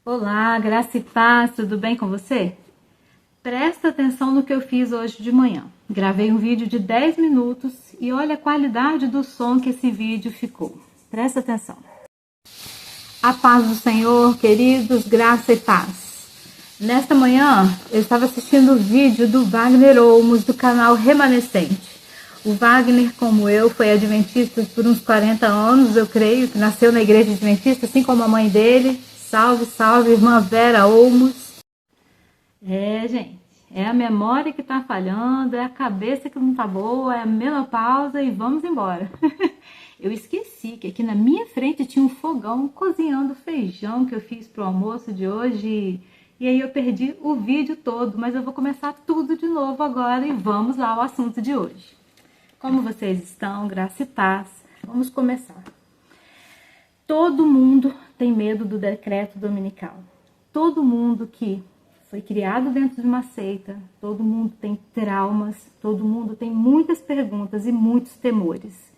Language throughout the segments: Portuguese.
Olá, graça e paz, tudo bem com você? Presta atenção no que eu fiz hoje de manhã. Gravei um vídeo de 10 minutos e olha a qualidade do som que esse vídeo ficou. Presta atenção. A paz do Senhor, queridos, graça e paz. Nesta manhã, eu estava assistindo o vídeo do Wagner Olmos, do canal Remanescente. O Wagner, como eu, foi adventista por uns 40 anos, eu creio, que nasceu na igreja adventista, assim como a mãe dele. Salve, salve, irmã Vera Olmos. Gente, é a memória que tá falhando, é a cabeça que não tá boa, é a menopausa e vamos embora. Eu esqueci que aqui na minha frente tinha um fogão cozinhando feijão que eu fiz pro almoço de hoje. E aí eu perdi o vídeo todo, mas eu vou começar tudo de novo agora e vamos lá ao assunto de hoje. Como vocês estão? Graça e paz. Vamos começar. Todo mundo tem medo do decreto dominical. Todo mundo que foi criado dentro de uma seita, todo mundo tem traumas, todo mundo tem muitas perguntas e muitos temores.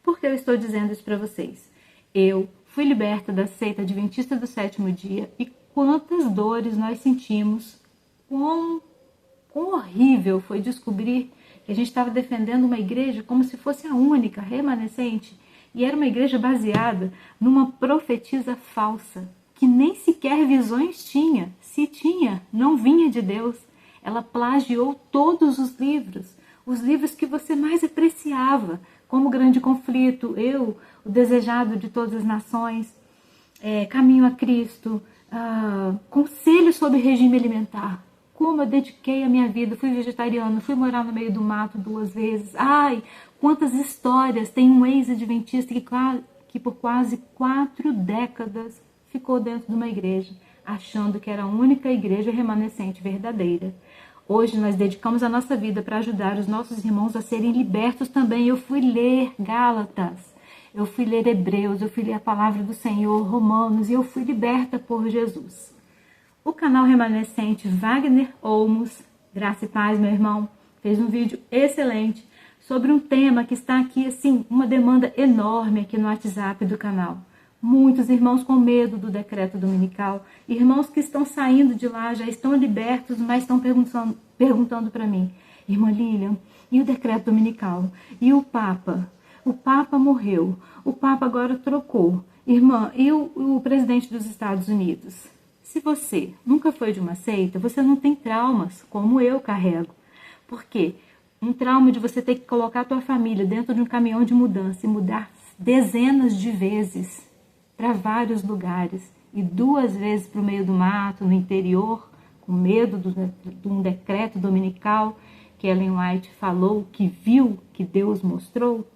Por que eu estou dizendo isso para vocês? Eu fui liberta da seita adventista do sétimo dia e quantas dores nós sentimos, quão horrível foi descobrir que a gente estava defendendo uma igreja como se fosse a única, remanescente, e era uma igreja baseada numa profetisa falsa, que nem sequer visões tinha. Se tinha, não vinha de Deus. Ela plagiou todos os livros que você mais apreciava, como Grande Conflito, Eu, O Desejado de Todas as Nações, Caminho a Cristo, Conselhos sobre Regime Alimentar. Como eu dediquei a minha vida, fui vegetariana, fui morar no meio do mato 2 vezes. Ai, quantas histórias! Tem um ex-adventista que por quase 4 décadas ficou dentro de uma igreja, achando que era a única igreja remanescente verdadeira. Hoje nós dedicamos a nossa vida para ajudar os nossos irmãos a serem libertos também. Eu fui ler Gálatas, eu fui ler Hebreus, eu fui ler a palavra do Senhor, Romanos, e eu fui liberta por Jesus. O canal Remanescente Wagner Olmos, graça e paz, meu irmão, fez um vídeo excelente sobre um tema que está aqui, assim, uma demanda enorme aqui no WhatsApp do canal. Muitos irmãos com medo do decreto dominical, irmãos que estão saindo de lá, já estão libertos, mas estão perguntando para mim, irmã Lilian, e o decreto dominical? E o Papa? O Papa morreu, o Papa agora trocou. Irmã, e o presidente dos Estados Unidos? Se você nunca foi de uma seita, você não tem traumas, como eu carrego. Por quê? Um trauma de você ter que colocar a tua família dentro de um caminhão de mudança e mudar dezenas de vezes para vários lugares. E 2 vezes para o meio do mato, no interior, com medo de um decreto dominical que Ellen White falou, que viu, que Deus mostrou.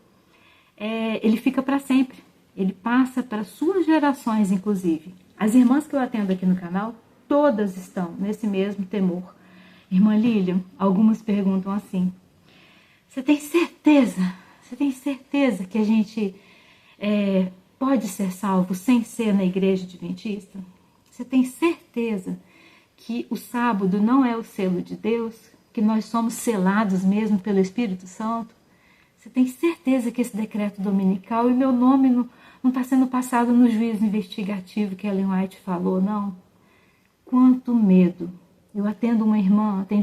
Ele fica para sempre. Ele passa para suas gerações, inclusive. As irmãs que eu atendo aqui no canal, todas estão nesse mesmo temor. Irmã Lilian, algumas perguntam assim, você tem certeza que a gente pode ser salvo sem ser na igreja adventista? Você tem certeza que o sábado não é o selo de Deus? Que nós somos selados mesmo pelo Espírito Santo? Você tem certeza que esse decreto dominical e meu nome não está sendo passado no juízo investigativo que Ellen White falou, não? Quanto medo! Eu atendi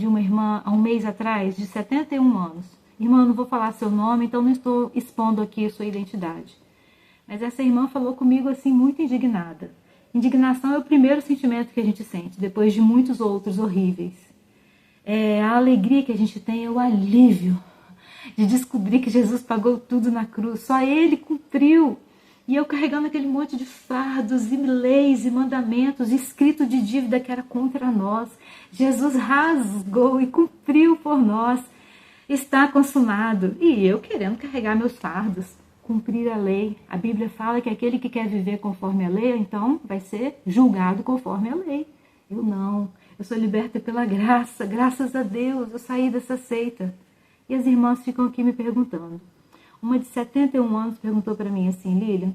uma irmã há um mês atrás, de 71 anos. Irmã, não vou falar seu nome, então não estou expondo aqui a sua identidade. Mas essa irmã falou comigo assim, muito indignada. Indignação é o primeiro sentimento que a gente sente, depois de muitos outros horríveis. A alegria que a gente tem é o alívio de descobrir que Jesus pagou tudo na cruz. Só Ele cumpriu. E eu carregando aquele monte de fardos e leis e mandamentos, escrito de dívida que era contra nós. Jesus rasgou e cumpriu por nós. Está consumado. E eu querendo carregar meus fardos, cumprir a lei. A Bíblia fala que aquele que quer viver conforme a lei, então vai ser julgado conforme a lei. Eu não. Eu sou liberta pela graça. Graças a Deus, eu saí dessa seita. E as irmãs ficam aqui me perguntando. Uma de 71 anos perguntou para mim assim, Lilian,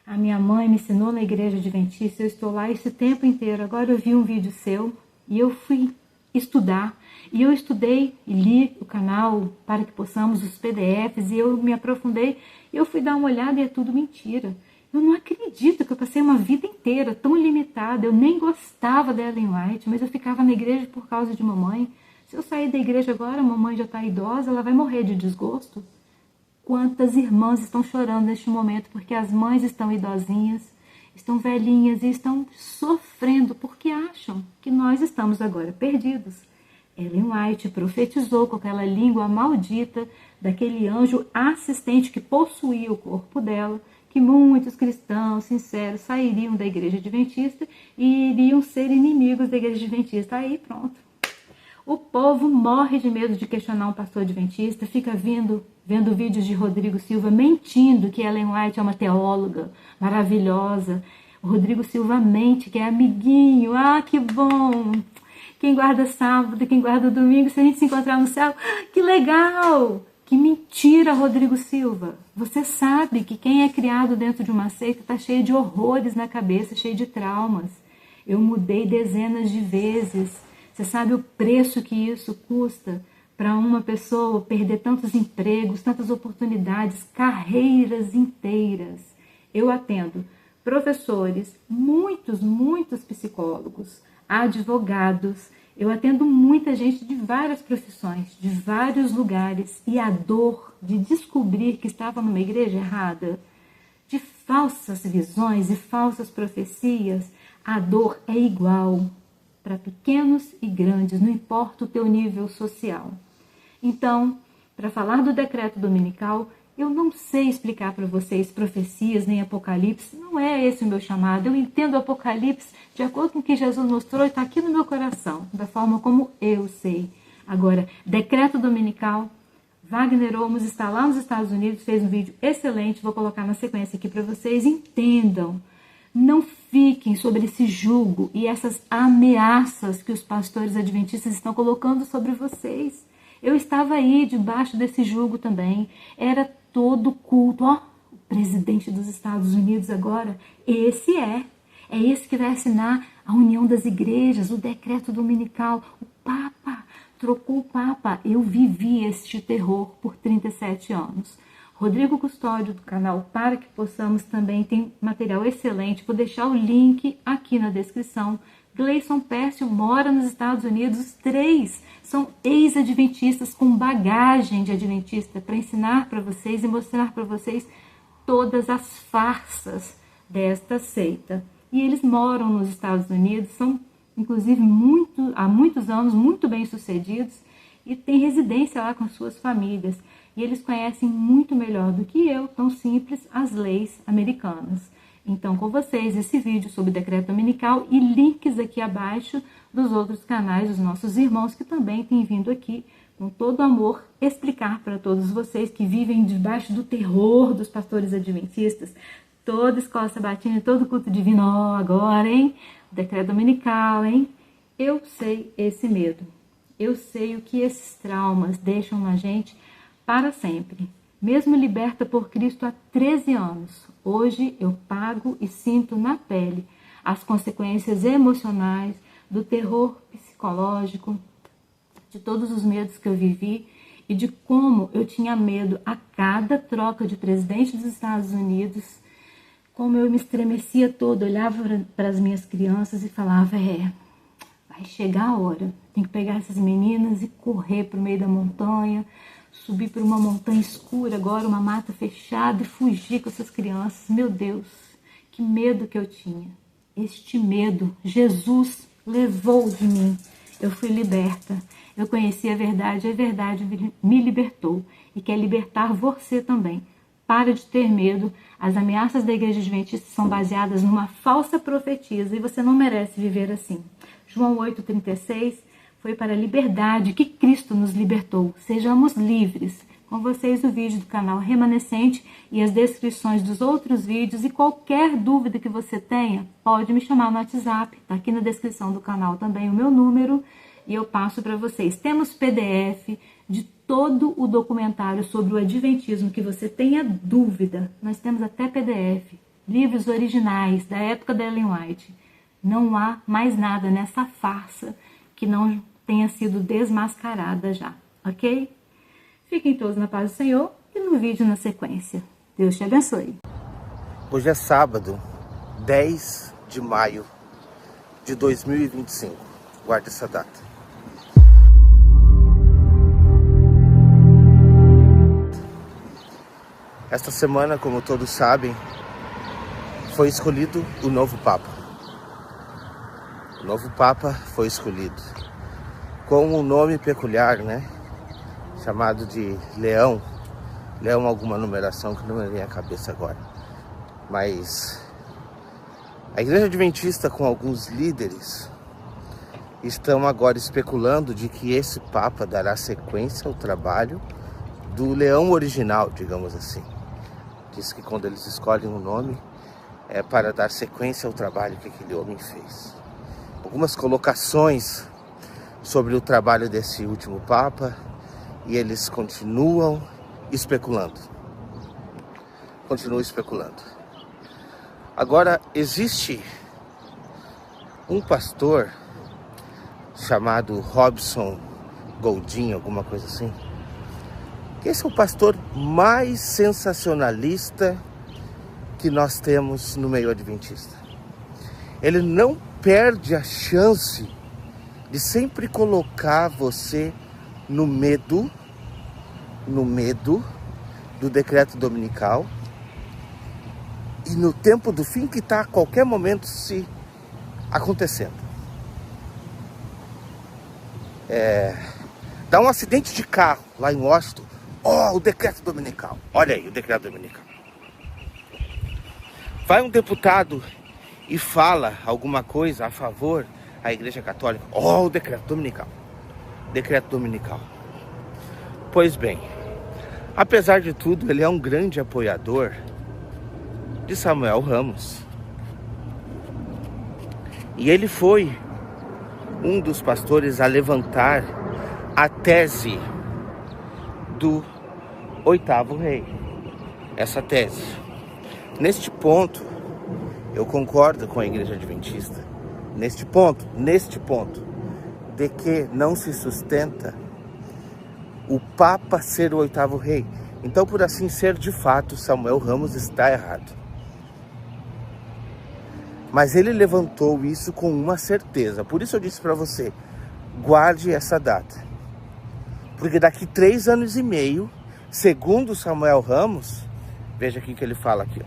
a minha mãe me ensinou na igreja adventista, eu estou lá esse tempo inteiro, agora eu vi um vídeo seu e eu fui estudar. E eu estudei e li o canal para que possamos os PDFs e eu me aprofundei. E eu fui dar uma olhada e é tudo mentira. Eu não acredito que eu passei uma vida inteira tão limitada. Eu nem gostava da Ellen White, mas eu ficava na igreja por causa de mamãe. Se eu sair da igreja agora, a mamãe já está idosa, ela vai morrer de desgosto. Quantas irmãs estão chorando neste momento porque as mães estão idosinhas, estão velhinhas e estão sofrendo porque acham que nós estamos agora perdidos. Ellen White profetizou com aquela língua maldita daquele anjo assistente que possuía o corpo dela, que muitos cristãos sinceros sairiam da igreja adventista e iriam ser inimigos da igreja adventista. Aí pronto. O povo morre de medo de questionar um pastor adventista, fica vendo vídeos de Rodrigo Silva mentindo que Ellen White é uma teóloga maravilhosa. O Rodrigo Silva mente que é amiguinho. Ah, que bom! Quem guarda sábado, quem guarda domingo, se a gente se encontrar no céu, que legal! Que mentira, Rodrigo Silva! Você sabe que quem é criado dentro de uma seita está cheio de horrores na cabeça, cheio de traumas. Eu mudei dezenas de vezes. Você sabe o preço que isso custa para uma pessoa perder tantos empregos, tantas oportunidades, carreiras inteiras. Eu atendo professores, muitos psicólogos, advogados. Eu atendo muita gente de várias profissões, de vários lugares. E a dor de descobrir que estava numa igreja errada, de falsas visões e falsas profecias, a dor é igual para pequenos e grandes, não importa o teu nível social. Então, para falar do decreto dominical, eu não sei explicar para vocês profecias nem Apocalipse, não é esse o meu chamado. Eu entendo o Apocalipse de acordo com o que Jesus mostrou e está aqui no meu coração, da forma como eu sei. Agora, decreto dominical, Wagner Olmos está lá nos Estados Unidos, fez um vídeo excelente, vou colocar na sequência aqui para vocês, entendam. Não fiquem sobre esse jugo e essas ameaças que os pastores adventistas estão colocando sobre vocês. Eu estava aí debaixo desse jugo também, era todo culto. Ó, o presidente dos Estados Unidos agora, esse é esse que vai assinar a união das igrejas, o decreto dominical, o Papa, trocou o Papa. Eu vivi este terror por 37 anos. Rodrigo Custódio, do canal Para Que Possamos, também tem material excelente. Vou deixar o link aqui na descrição. Gleison Pércio mora nos Estados Unidos. Os três são ex-adventistas com bagagem de adventista para ensinar para vocês e mostrar para vocês todas as farsas desta seita. E eles moram nos Estados Unidos, são inclusive há muitos anos muito bem sucedidos e têm residência lá com suas famílias. E eles conhecem muito melhor do que eu, tão simples, as leis americanas. Então, com vocês, esse vídeo sobre o decreto dominical e links aqui abaixo dos outros canais dos nossos irmãos que também têm vindo aqui, com todo amor, explicar para todos vocês que vivem debaixo do terror dos pastores adventistas, toda escola sabatina, todo culto divino, agora, hein? O decreto dominical, hein? Eu sei esse medo. Eu sei o que esses traumas deixam na gente para sempre. Mesmo liberta por Cristo há 13 anos, hoje eu pago e sinto na pele as consequências emocionais do terror psicológico, de todos os medos que eu vivi e de como eu tinha medo a cada troca de presidente dos Estados Unidos, como eu me estremecia toda, olhava para as minhas crianças e falava, vai chegar a hora, tem que pegar essas meninas e correr para o meio da montanha, subir por uma montanha escura, agora uma mata fechada e fugir com essas crianças. Meu Deus, que medo que eu tinha. Este medo, Jesus levou de mim. Eu fui liberta. Eu conheci a verdade me libertou. E quer libertar você também. Para de ter medo. As ameaças da igreja adventista são baseadas numa falsa profetisa e você não merece viver assim. João 8,36 foi para a liberdade que Cristo nos libertou. Sejamos livres. Com vocês o vídeo do canal Remanescente e as descrições dos outros vídeos. E qualquer dúvida que você tenha, pode me chamar no WhatsApp. Está aqui na descrição do canal também o meu número e eu passo para vocês. Temos PDF de todo o documentário sobre o adventismo que você tenha dúvida. Nós temos até PDF, livros originais da época da Ellen White. Não há mais nada nessa farsa que não tenha sido desmascarada já, ok? Fiquem todos na paz do Senhor e no vídeo na sequência. Deus te abençoe. Hoje é sábado, 10 de maio de 2025. Guarde essa data. Esta semana, como todos sabem, foi escolhido o novo Papa. O novo Papa foi escolhido com um nome peculiar, né? Chamado de Leão. Leão, alguma numeração que não me vem à cabeça agora. Mas a Igreja Adventista, com alguns líderes, estão agora especulando de que esse Papa dará sequência ao trabalho do Leão original, digamos assim. Diz que quando eles escolhem um nome é para dar sequência ao trabalho que aquele homem fez. Algumas colocações sobre o trabalho desse último Papa, e eles continuam especulando. Continuam especulando. Agora, existe um pastor chamado Robson Goldin, alguma coisa assim. Esse é o pastor mais sensacionalista que nós temos no meio adventista. Ele não perde a chance de sempre colocar você no medo do decreto dominical e no tempo do fim que está a qualquer momento se acontecendo. Dá um acidente de carro lá em Washington. O decreto dominical. Olha aí o decreto dominical. Vai um deputado e fala alguma coisa a favor da Igreja Católica. O decreto dominical. Decreto dominical. Pois bem, apesar de tudo, ele é um grande apoiador de Samuel Ramos. E ele foi um dos pastores a levantar a tese do 8º rei. Essa tese. Neste ponto, eu concordo com a Igreja Adventista. Neste ponto, de que não se sustenta o Papa ser o 8º rei. Então, por assim ser, de fato, Samuel Ramos está errado. Mas ele levantou isso com uma certeza. Por isso eu disse para você, guarde essa data. Porque daqui 3 anos e meio, segundo Samuel Ramos, veja aqui que ele fala aqui.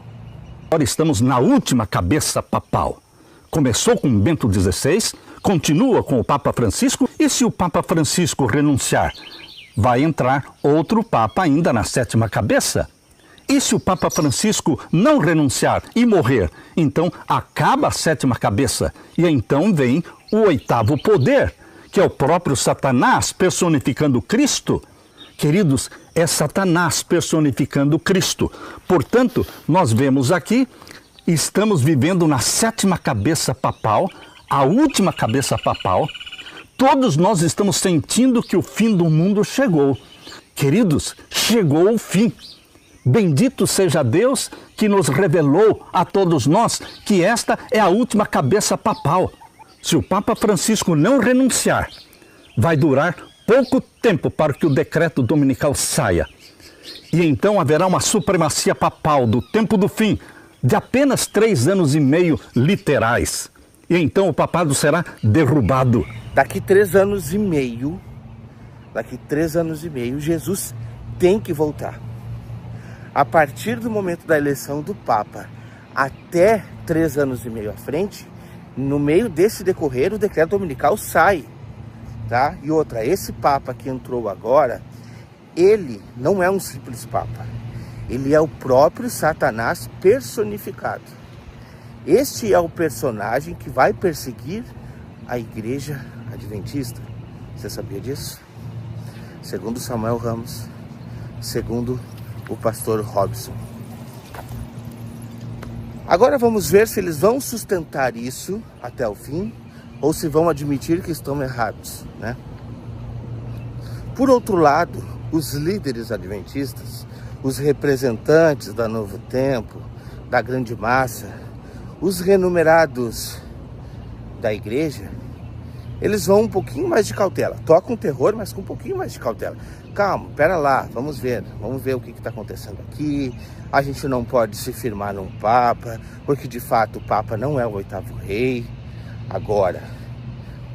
Agora estamos na última cabeça papal. Começou com Bento XVI, continua com o Papa Francisco, e se o Papa Francisco renunciar, vai entrar outro Papa ainda na 7ª cabeça. E se o Papa Francisco não renunciar e morrer, então acaba a 7ª cabeça, e então vem o 8º poder, que é o próprio Satanás personificando Cristo. Queridos, é Satanás personificando Cristo. Portanto, nós vemos aqui, estamos vivendo na 7ª cabeça papal, a última cabeça papal. Todos nós estamos sentindo que o fim do mundo chegou. Queridos, chegou o fim. Bendito seja Deus que nos revelou a todos nós que esta é a última cabeça papal. Se o Papa Francisco não renunciar, vai durar pouco tempo para que o decreto dominical saia. E então haverá uma supremacia papal do tempo do fim, de apenas 3 anos e meio literais. E então o papado será derrubado. Daqui 3 anos e meio, Jesus tem que voltar. A partir do momento da eleição do Papa até 3 anos e meio à frente, no meio desse decorrer, o decreto dominical sai. Tá? E outra, esse Papa que entrou agora, ele não é um simples Papa. Ele é o próprio Satanás personificado. Este é o personagem que vai perseguir a Igreja Adventista. Você sabia disso? Segundo Samuel Ramos, segundo o pastor Robson. Agora vamos ver se eles vão sustentar isso até o fim, ou se vão admitir que estão errados, né? Por outro lado, os líderes adventistas, os representantes da Novo Tempo, da grande massa, os renumerados da igreja, eles vão um pouquinho mais de cautela. Tocam terror, mas com um pouquinho mais de cautela. calma, pera lá, vamos ver o que está acontecendo aqui. A gente não pode se firmar num Papa, porque de fato o Papa não é o 8º rei. Agora,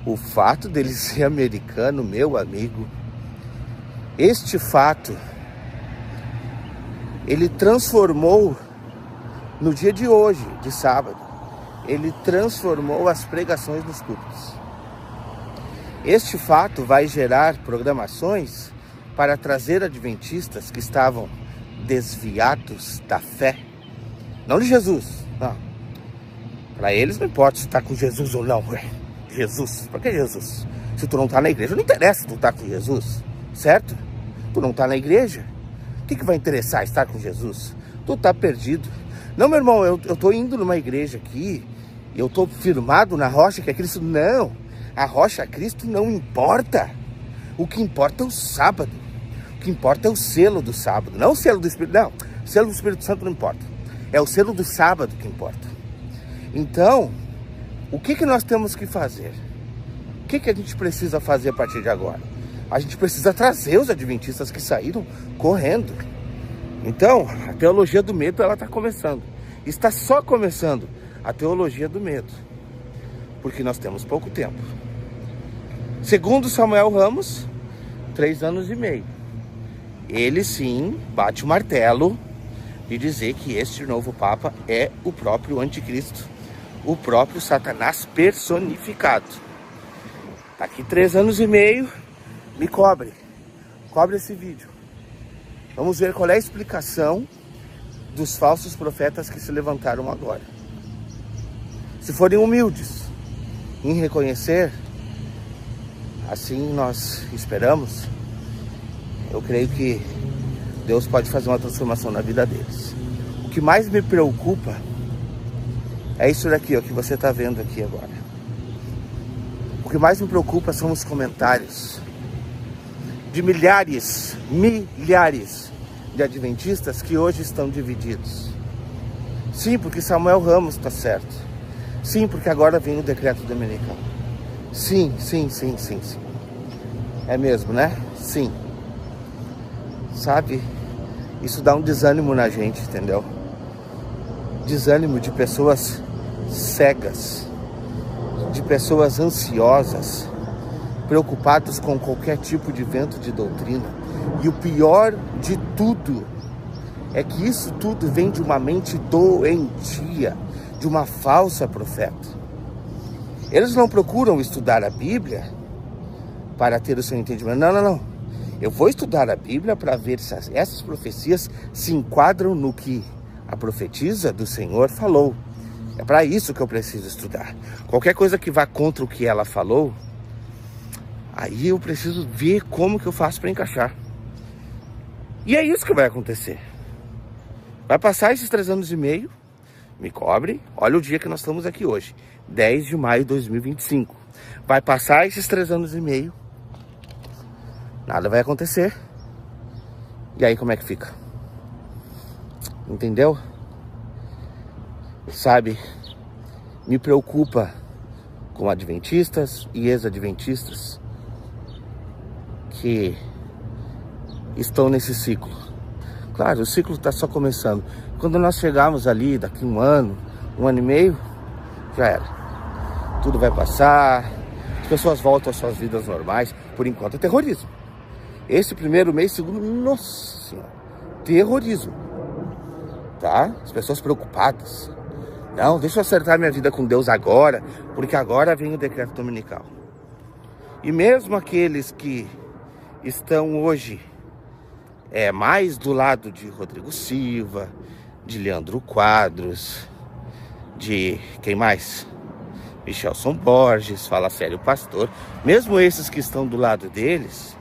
o fato dele ser americano, meu amigo, este fato, ele transformou, no dia de hoje, de sábado, ele transformou as pregações nos cultos. Este fato vai gerar programações para trazer adventistas que estavam desviados da fé. Não de Jesus, não. Para eles não importa se está com Jesus ou não. Jesus, por que Jesus? Se tu não está na igreja, não interessa se tu está com Jesus, certo? Tu não está na igreja, o que vai interessar estar com Jesus? Tu está perdido. Não, meu irmão, eu estou indo numa igreja aqui, eu estou firmado na rocha que é Cristo. Não. A rocha Cristo não importa. O que importa é o sábado. O que importa é o selo do sábado. Não o selo do Espírito, não. O selo do Espírito Santo não importa. É o selo do sábado que importa. Então, o que nós temos que fazer? O que a gente precisa fazer a partir de agora? A gente precisa trazer os adventistas que saíram correndo. Então, a teologia do medo, ela está começando. Está só começando a teologia do medo. Porque nós temos pouco tempo. Segundo Samuel Ramos, 3 anos e meio. Ele sim bate o martelo de dizer que este novo Papa é o próprio anticristo, o próprio Satanás personificado. Daqui 3 anos e meio, me cobre esse vídeo. Vamos ver qual é a explicação dos falsos profetas que se levantaram agora. Se forem humildes em reconhecer, assim nós esperamos, eu creio que Deus pode fazer uma transformação na vida deles. O que mais me preocupa é isso daqui, ó, que você está vendo aqui agora. O que mais me preocupa são os comentários de milhares de adventistas que hoje estão divididos. Sim, porque Samuel Ramos está certo. Sim, porque agora vem o decreto dominical. Sim. É mesmo, né? Sim. Sabe, isso dá um desânimo na gente, entendeu? Desânimo de pessoas cegas, de pessoas ansiosas, preocupadas com qualquer tipo de vento de doutrina. E o pior de tudo é que isso tudo vem de uma mente doentia, de uma falsa profeta. Eles não procuram estudar a Bíblia para ter o seu entendimento. Não. Eu vou estudar a Bíblia para ver se essas profecias se enquadram no que a profetisa do Senhor falou. É para isso que eu preciso estudar. Qualquer coisa que vá contra o que ela falou, aí eu preciso ver como que eu faço para encaixar. E é isso que vai acontecer. Vai passar esses 3 anos e meio, me cobre, olha o dia que nós estamos aqui hoje, 10 de maio de 2025. Vai passar esses 3 anos e meio, nada vai acontecer. E aí como é que fica? Entendeu? Sabe, me preocupa com adventistas e ex-adventistas que estão nesse ciclo. Claro, o ciclo está só começando. Quando nós chegarmos ali, daqui 1 ano, 1 ano e meio, já era. Tudo vai passar, as pessoas voltam às suas vidas normais. Por enquanto é terrorismo. Esse primeiro mês, segundo, nossa senhora, terrorismo. Tá? As pessoas preocupadas. Não, deixa eu acertar minha vida com Deus agora, porque agora vem o decreto dominical. E mesmo aqueles que estão hoje mais do lado de Rodrigo Silva, de Leandro Quadros, de quem mais? Michelson Borges, Fala Sério Pastor. Mesmo esses que estão do lado deles,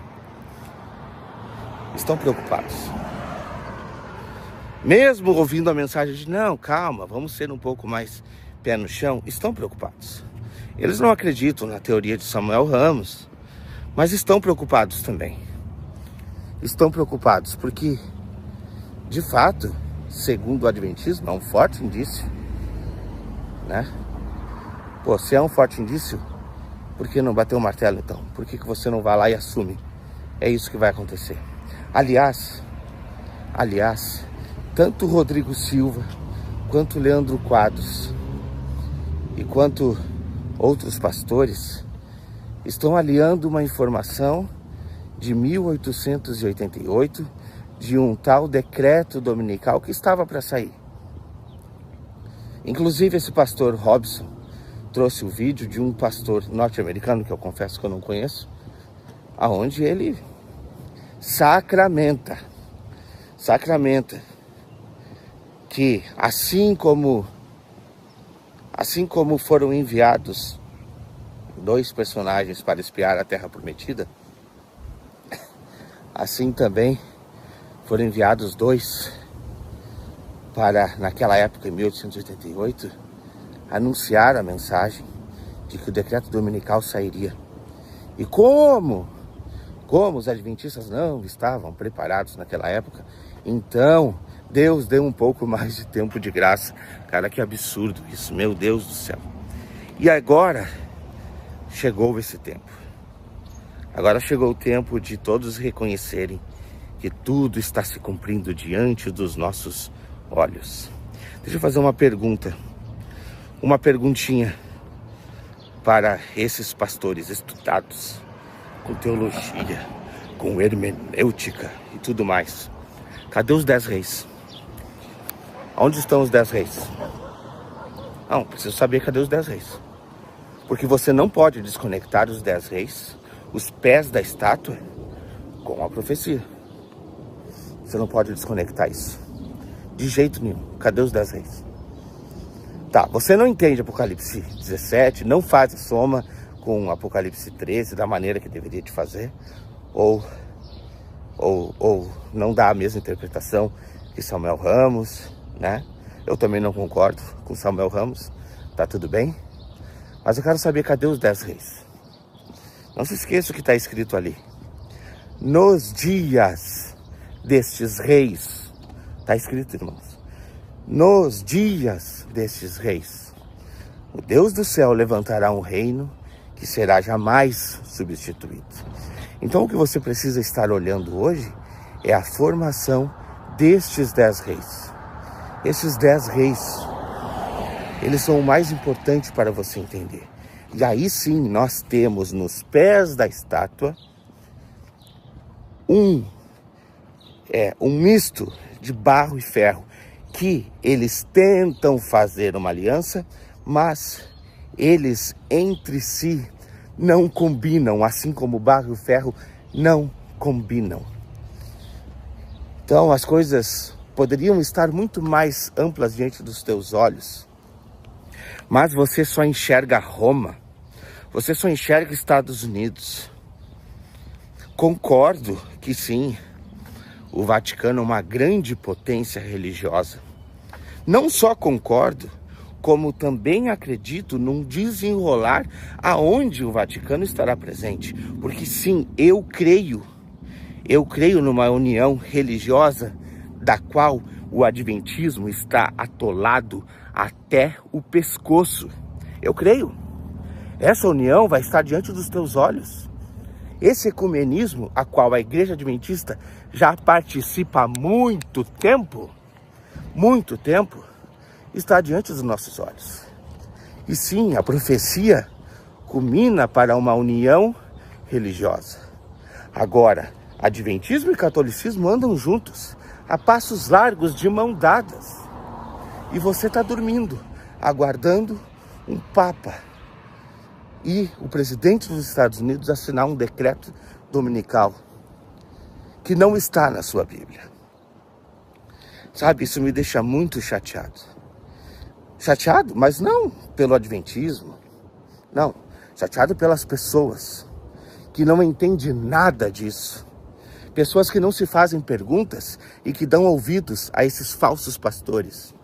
estão preocupados. Mesmo ouvindo a mensagem de não, calma, vamos ser um pouco mais pé no chão, estão preocupados. Eles não acreditam na teoria de Samuel Ramos, mas estão preocupados também. Estão preocupados porque, de fato, segundo o Adventismo, é um forte indício, né? Pô, se é um forte indício, por que não bater o martelo então? Por que você não vai lá e assume? É isso que vai acontecer. Aliás, tanto Rodrigo Silva, quanto Leandro Quadros e quanto outros pastores estão aliando uma informação de 1888 de um tal decreto dominical que estava para sair. Inclusive esse pastor Robson trouxe o vídeo de um pastor norte-americano, que eu confesso que eu não conheço, aonde ele sacramenta que assim como foram enviados 2 personagens para espiar a Terra Prometida, assim também foram enviados 2 para, naquela época, em 1888, anunciar a mensagem de que o decreto dominical sairia. E como os adventistas não estavam preparados naquela época, então Deus deu um pouco mais de tempo de graça. Cara, que absurdo isso, meu Deus do céu. E agora chegou esse tempo. Agora chegou o tempo de todos reconhecerem que tudo está se cumprindo diante dos nossos olhos. Deixa eu fazer uma perguntinha para esses pastores estudados com teologia, com hermenêutica e tudo mais. Cadê os 10 reis? Onde estão os 10 reis? Não, preciso saber cadê os 10 reis. Porque você não pode desconectar os 10 reis, os pés da estátua, com a profecia. Você não pode desconectar isso. De jeito nenhum. Cadê os 10 reis? Tá, você não entende Apocalipse 17, não faz a soma com Apocalipse 13 da maneira que deveria de fazer, ou não dá a mesma interpretação que Samuel Ramos, né? Eu também não concordo com Samuel Ramos, tá tudo bem? Mas eu quero saber, cadê os 10 reis? Não se esqueça o que está escrito ali. Nos dias destes reis, está escrito, irmãos, nos dias destes reis, o Deus do céu levantará um reino que será jamais substituído. Então o que você precisa estar olhando hoje é a formação destes 10 reis. Esses 10 reis, eles são o mais importante para você entender. E aí sim nós temos nos pés da estátua um misto de barro e ferro, que eles tentam fazer uma aliança, mas eles entre si não combinam, assim como o barro e o ferro não combinam. Então as coisas poderiam estar muito mais amplas diante dos teus olhos, mas você só enxerga Roma, você só enxerga Estados Unidos. Concordo que sim, o Vaticano é uma grande potência religiosa. Não só concordo, como também acredito num desenrolar aonde o Vaticano estará presente. Porque sim, eu creio numa união religiosa da qual o adventismo está atolado até o pescoço. Eu creio. Essa união vai estar diante dos teus olhos. Esse ecumenismo, a qual a Igreja Adventista já participa há muito tempo, está diante dos nossos olhos. E sim, a profecia culmina para uma união religiosa. Agora, Adventismo e catolicismo andam juntos, a passos largos, de mão dadas. E você está dormindo, aguardando um Papa e o presidente dos Estados Unidos assinar um decreto dominical que não está na sua Bíblia. Sabe, isso me deixa muito chateado. Chateado, mas não pelo adventismo. Não, chateado pelas pessoas que não entendem nada disso. Pessoas que não se fazem perguntas e que dão ouvidos a esses falsos pastores,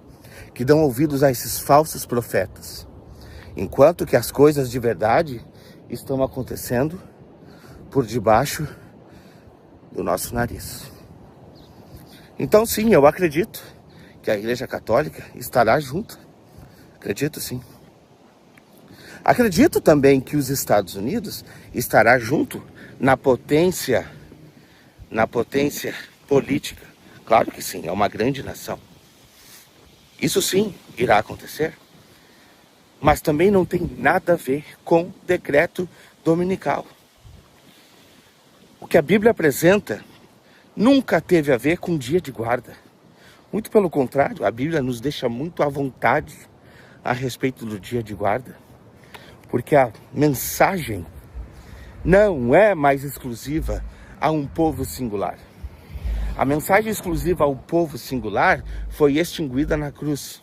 que dão ouvidos a esses falsos profetas. Enquanto que as coisas de verdade estão acontecendo por debaixo do nosso nariz. Então sim, eu acredito que a Igreja Católica estará junto. Acredito sim. Acredito também que os Estados Unidos estará junto na potência na potência política? Claro que sim, é uma grande nação. Isso sim irá acontecer. Mas também não tem nada a ver com decreto dominical. O que a Bíblia apresenta nunca teve a ver com dia de guarda. Muito pelo contrário, a Bíblia nos deixa muito à vontade a respeito do dia de guarda. Porque a mensagem não é mais exclusiva a um povo singular. A mensagem exclusiva ao povo singular foi extinguida na cruz.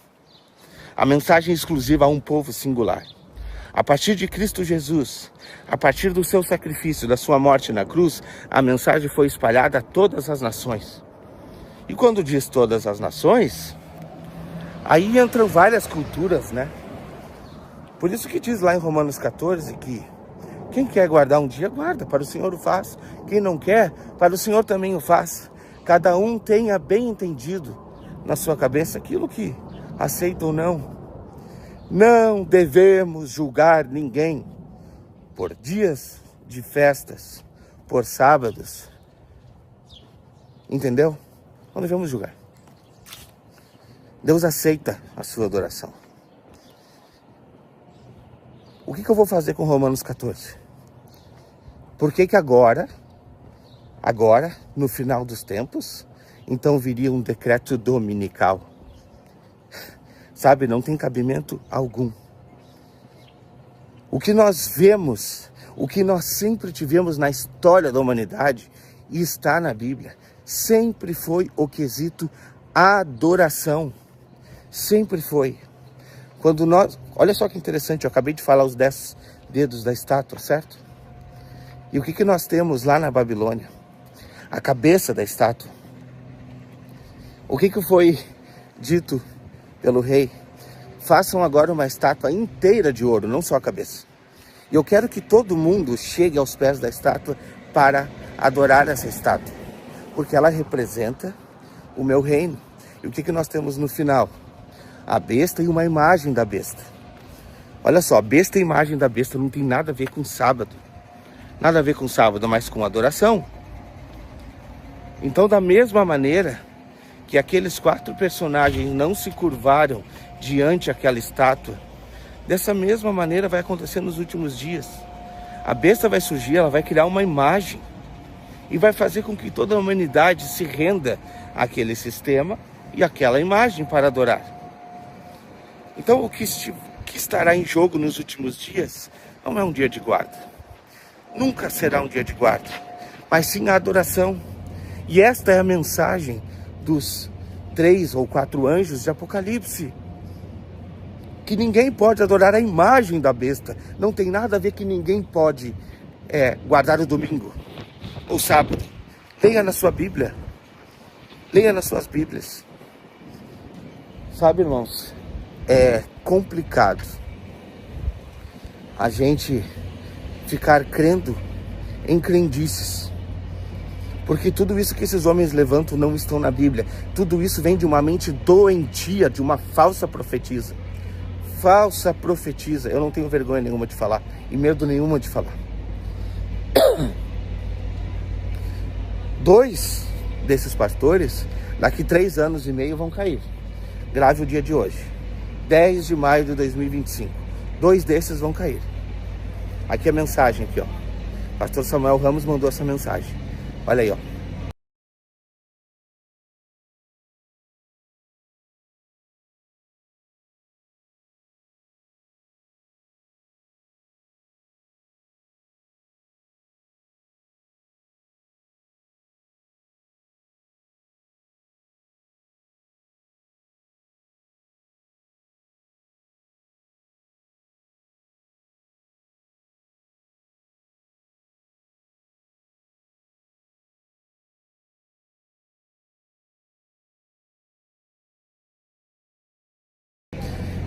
A mensagem exclusiva a um povo singular. A partir de Cristo Jesus, a partir do seu sacrifício, da sua morte na cruz, a mensagem foi espalhada a todas as nações. E quando diz todas as nações, aí entram várias culturas, né? Por isso que diz lá em Romanos 14 que quem quer guardar um dia, guarda, para o Senhor o faz. Quem não quer, para o Senhor também o faz. Cada um tenha bem entendido na sua cabeça aquilo que aceita ou não. Não devemos julgar ninguém por dias de festas, por sábados. Entendeu? Não devemos julgar. Deus aceita a sua adoração. O que eu vou fazer com Romanos 14? Por que agora, no final dos tempos, então viria um decreto dominical? Sabe, não tem cabimento algum. O que nós vemos, o que nós sempre tivemos na história da humanidade, e está na Bíblia, sempre foi o quesito adoração. Sempre foi. Quando nós... Olha só que interessante, eu acabei de falar os 10 dedos da estátua, certo? E o que nós temos lá na Babilônia? A cabeça da estátua. O que foi dito pelo rei? Façam agora uma estátua inteira de ouro, não só a cabeça. E eu quero que todo mundo chegue aos pés da estátua para adorar essa estátua. Porque ela representa o meu reino. E o que nós temos no final? A besta e uma imagem da besta. Olha só, besta e imagem da besta não tem nada a ver com sábado. Nada a ver com sábado, mas com adoração. Então, da mesma maneira que aqueles 4 personagens não se curvaram diante daquela estátua, dessa mesma maneira vai acontecer nos últimos dias. A besta vai surgir, ela vai criar uma imagem e vai fazer com que toda a humanidade se renda àquele sistema e àquela imagem para adorar. Então, o que estará em jogo nos últimos dias não é um dia de guarda. Nunca será um dia de guarda, mas sim a adoração. E esta é a mensagem dos 3 ou 4 anjos de Apocalipse. Que ninguém pode adorar a imagem da besta. Não tem nada a ver que ninguém pode guardar o domingo ou sábado. Leia na sua Bíblia. Leia nas suas Bíblias. Sabe, irmãos, é complicado a gente ficar crendo em crendices. Porque tudo isso que esses homens levantam não estão na Bíblia. Tudo isso vem de uma mente doentia, de uma falsa profetisa. Falsa profetisa. Eu não tenho vergonha nenhuma de falar e medo nenhuma de falar. 2 desses pastores, daqui 3 anos e meio, vão cair. Grave o dia de hoje. 10 de maio de 2025. 2 desses vão cair. Aqui a mensagem, aqui, ó. Pastor Samuel Ramos mandou essa mensagem. Olha aí, ó.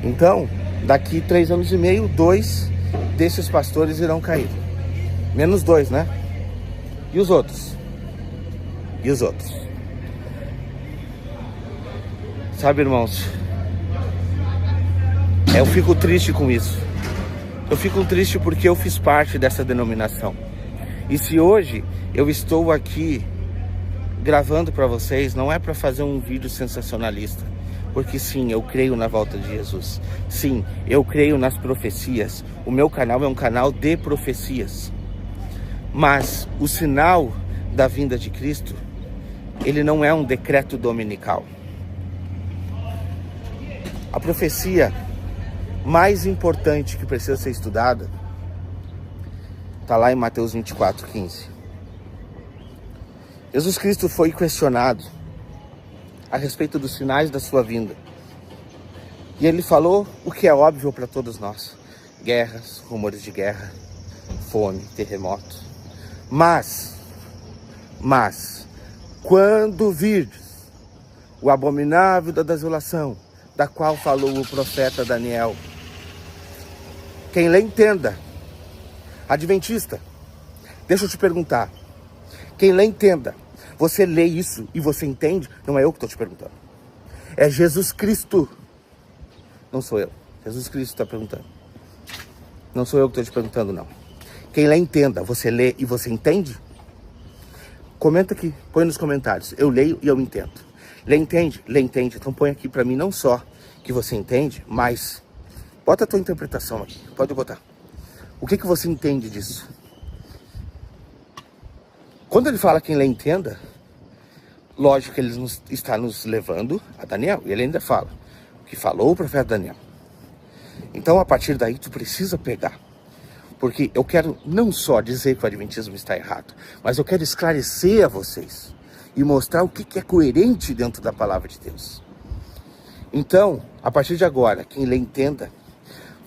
Então, daqui 3 anos e meio, 2 desses pastores irão cair. Menos 2, né? E os outros? E os outros? Sabe, irmãos, eu fico triste com isso. Eu fico triste porque eu fiz parte dessa denominação. E se hoje eu estou aqui gravando para vocês não é para fazer um vídeo sensacionalista, porque sim, eu creio na volta de Jesus. Sim, eu creio nas profecias. O meu canal é um canal de profecias. Mas o sinal da vinda de Cristo, ele não é um decreto dominical. A profecia mais importante que precisa ser estudada está lá em Mateus 24:15. Jesus Cristo foi questionado a respeito dos sinais da sua vinda. E ele falou o que é óbvio para todos nós: guerras, rumores de guerra, fome, terremoto. Mas, quando virdes o abominável da desolação, da qual falou o profeta Daniel, quem lê entenda. Adventista, deixa eu te perguntar. Quem lê entenda. Você lê isso e você entende? Não é eu que estou te perguntando. É Jesus Cristo. Não sou eu. Jesus Cristo está perguntando. Não sou eu que estou te perguntando, não. Quem lê entenda. Você lê e você entende? Comenta aqui. Põe nos comentários. Eu leio e eu entendo. Lê entende? Lê entende. Então põe aqui para mim não só que você entende, mas bota a tua interpretação aqui. Pode botar. O que você entende disso? Quando ele fala quem lê entenda, lógico que ele está nos levando a Daniel. E ele ainda fala o que falou o profeta Daniel. Então, a partir daí, tu precisa pegar. Porque eu quero não só dizer que o adventismo está errado, mas eu quero esclarecer a vocês e mostrar o que é coerente dentro da palavra de Deus. Então, a partir de agora, quem lê entenda,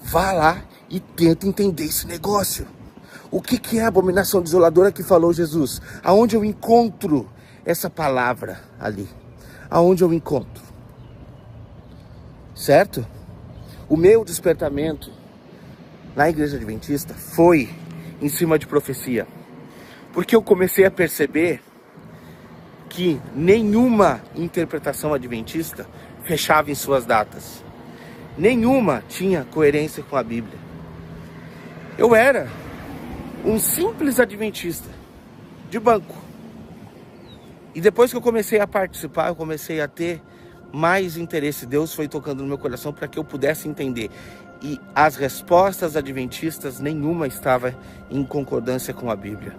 vá lá e tenta entender esse negócio. O que é a abominação desoladora que falou Jesus? Aonde eu encontro essa palavra ali? Aonde eu encontro? Certo? O meu despertamento na igreja adventista foi em cima de profecia. Porque eu comecei a perceber que nenhuma interpretação adventista fechava em suas datas. Nenhuma tinha coerência com a Bíblia. Eu era um simples adventista de banco. E depois que eu comecei a participar, eu comecei a ter mais interesse. Deus foi tocando no meu coração para que eu pudesse entender. E as respostas adventistas, nenhuma estava em concordância com a Bíblia.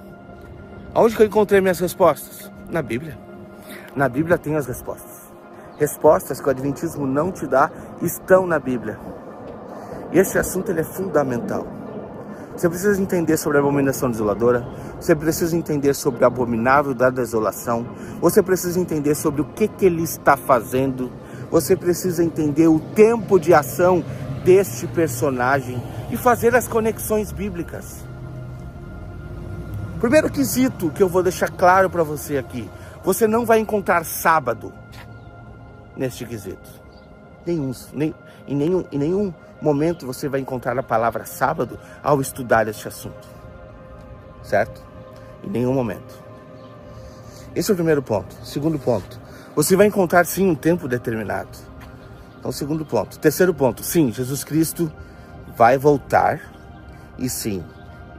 Aonde que eu encontrei minhas respostas? Na Bíblia. Na Bíblia tem as respostas. Respostas que o adventismo não te dá estão na Bíblia. E esse assunto ele é fundamental. Você precisa entender sobre a abominação desoladora. Você precisa entender sobre o abominável da desolação. Você precisa entender sobre o que ele está fazendo. Você precisa entender o tempo de ação deste personagem e fazer as conexões bíblicas. Primeiro quesito que eu vou deixar claro para você aqui: você não vai encontrar sábado neste quesito. Em nenhum momento você vai encontrar a palavra sábado ao estudar este assunto. Certo? Em nenhum momento. Esse é o primeiro ponto. Segundo ponto: você vai encontrar sim um tempo determinado. Então, segundo ponto. Terceiro ponto: sim, Jesus Cristo vai voltar. E sim,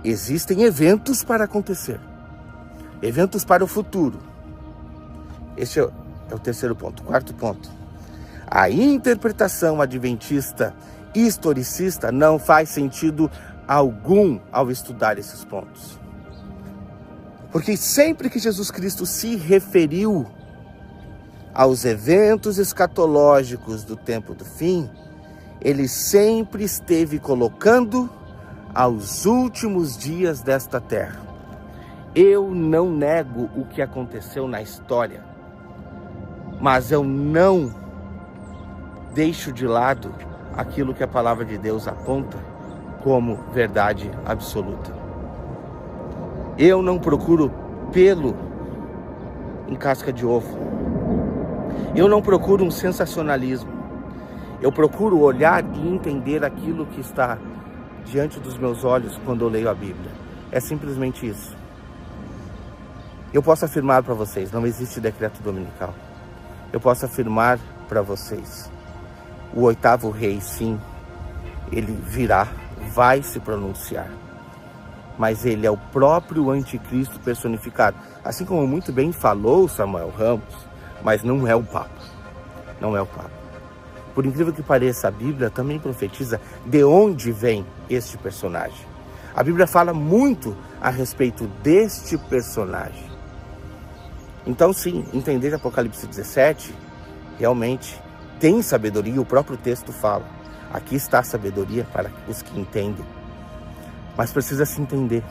existem eventos para acontecer. Eventos para o futuro. Esse é o terceiro ponto. Quarto ponto: a interpretação adventista e historicista não faz sentido algum ao estudar esses pontos. Porque sempre que Jesus Cristo se referiu aos eventos escatológicos do tempo do fim, ele sempre esteve colocando aos últimos dias desta terra. Eu não nego o que aconteceu na história, mas eu não deixo de lado aquilo que a palavra de Deus aponta como verdade absoluta. Eu não procuro pelo em casca de ovo. Eu não procuro um sensacionalismo. Eu procuro olhar e entender aquilo que está diante dos meus olhos quando eu leio a Bíblia. É simplesmente isso. Eu posso afirmar para vocês, não existe decreto dominical. Eu posso afirmar para vocês, o oitavo rei, sim, ele virá, vai se pronunciar. mas ele é o próprio anticristo personificado. Assim como muito bem falou Samuel Ramos, mas não é o Papa. Não é o Papa. Por incrível que pareça, a Bíblia também profetiza de onde vem este personagem. A Bíblia fala muito a respeito deste personagem. Então sim, entender Apocalipse 17 realmente tem sabedoria, o próprio texto fala. Aqui está a sabedoria para os que entendem. Mas precisa se entender.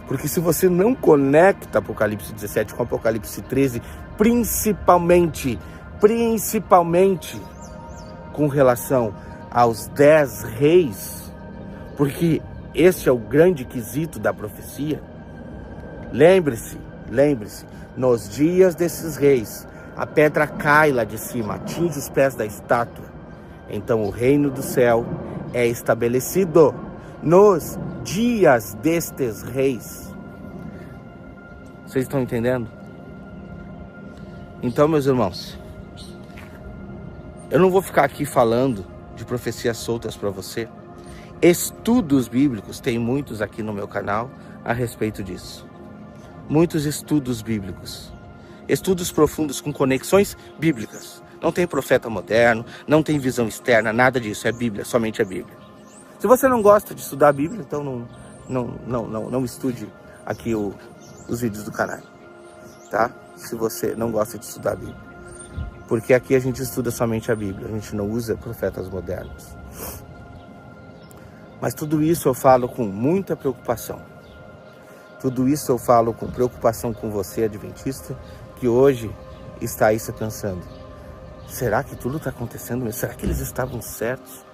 Porque se você não conecta Apocalipse 17 com Apocalipse 13, principalmente com relação aos 10 reis, porque este é o grande quesito da profecia, lembre-se, nos dias desses reis, a pedra cai lá de cima, atinge os pés da estátua. Então o reino do céu é estabelecido nos dias destes reis. Vocês estão entendendo? Então, meus irmãos, eu não vou ficar aqui falando de profecias soltas para você. Estudos bíblicos, tem muitos aqui no meu canal a respeito disso. Muitos estudos bíblicos. Estudos profundos com conexões bíblicas. Não tem profeta moderno, não tem visão externa, nada disso. É Bíblia, somente a Bíblia. Se você não gosta de estudar a Bíblia, então não estude aqui os vídeos do canal, tá? Se você não gosta de estudar a Bíblia. Porque aqui a gente estuda somente a Bíblia, a gente não usa profetas modernos. Mas tudo isso eu falo com muita preocupação. Tudo isso eu falo com preocupação com você, adventista, que hoje está aí se pensando. Será que tudo está acontecendo mesmo? Será que eles estavam certos?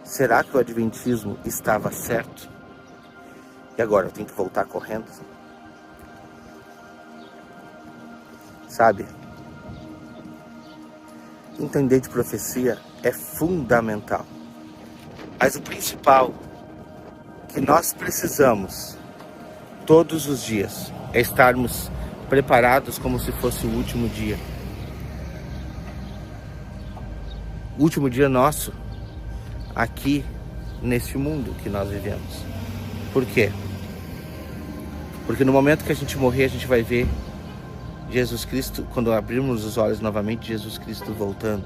Será que o adventismo estava certo? E agora eu tenho que voltar correndo? Sabe? Entender de profecia é fundamental. Mas o principal que nós precisamos todos os dias é estarmos preparados como se fosse o último dia. O último dia nosso aqui neste mundo que nós vivemos. Por quê? Porque no momento que a gente morrer, a gente vai ver Jesus Cristo, quando abrirmos os olhos novamente, Jesus Cristo voltando.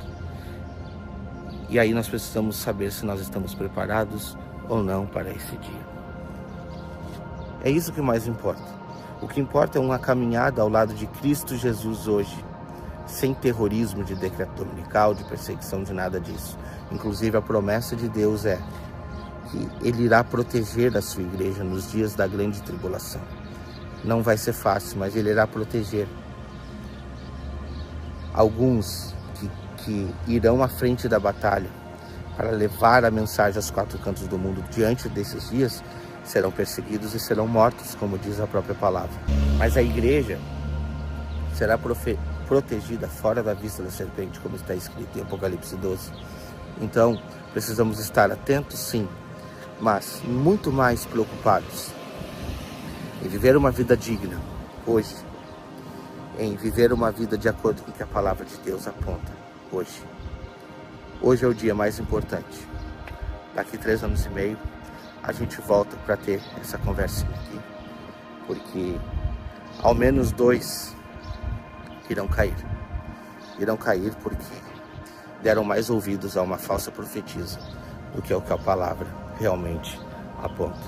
E aí nós precisamos saber se nós estamos preparados ou não para esse dia. É isso que mais importa. O que importa é uma caminhada ao lado de Cristo Jesus hoje, sem terrorismo de decreto dominical, de perseguição, de nada disso. Inclusive a promessa de Deus é que Ele irá proteger a sua igreja nos dias da grande tribulação. Não vai ser fácil, mas Ele irá proteger. Alguns que irão à frente da batalha para levar a mensagem aos 4 cantos do mundo diante desses dias, serão perseguidos e serão mortos, como diz a própria palavra. Mas a igreja será protegida fora da vista da serpente, como está escrito em Apocalipse 12. Então, precisamos estar atentos, sim, mas muito mais preocupados em viver uma vida digna hoje, em viver uma vida de acordo com o que a palavra de Deus aponta hoje. Hoje é o dia mais importante. Daqui 3 anos e meio, a gente volta para ter essa conversinha aqui, porque ao menos 2 irão cair. Irão cair porque deram mais ouvidos a uma falsa profetisa do que ao que a palavra realmente aponta.